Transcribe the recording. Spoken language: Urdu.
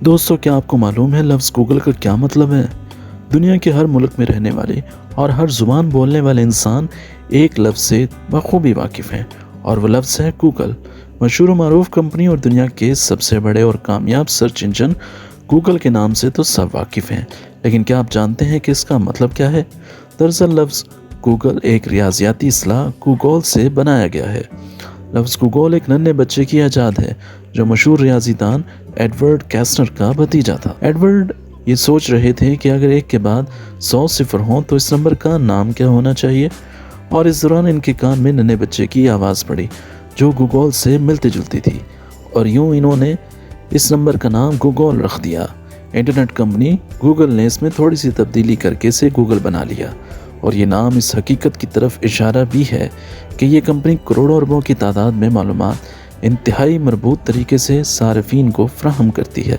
دوستو، کیا آپ کو معلوم ہے لفظ گوگل کا کیا مطلب ہے؟ دنیا کے ہر ملک میں رہنے والے اور ہر زبان بولنے والے انسان ایک لفظ سے بخوبی واقف ہیں، اور وہ لفظ ہے گوگل۔ مشہور و معروف کمپنی اور دنیا کے سب سے بڑے اور کامیاب سرچ انجن گوگل کے نام سے تو سب واقف ہیں، لیکن کیا آپ جانتے ہیں کہ اس کا مطلب کیا ہے؟ دراصل لفظ گوگل ایک ریاضیاتی اصطلاح گوگول سے بنایا گیا ہے۔ لفظ گوگول ایک ننھے بچے کی ایجاد ہے جو مشہور ریاضی دان ایڈورڈ کیسنر کا بھتیجا تھا۔ ایڈورڈ یہ سوچ رہے تھے کہ اگر ایک کے بعد 100 صفر ہوں تو اس نمبر کا نام کیا ہونا چاہیے، اور اس دوران ان کے کان میں ننھے بچے کی آواز پڑی جو گوگول سے ملتی جلتی تھی، اور یوں انہوں نے اس نمبر کا نام گوگول رکھ دیا۔ انٹرنیٹ کمپنی گوگل نے اس میں تھوڑی سی تبدیلی کر کے اسے گوگل بنا لیا، اور یہ نام اس حقیقت کی طرف اشارہ بھی ہے کہ یہ کمپنی کروڑوں اربوں کی تعداد میں معلومات انتہائی مربوط طریقے سے صارفین کو فراہم کرتی ہے۔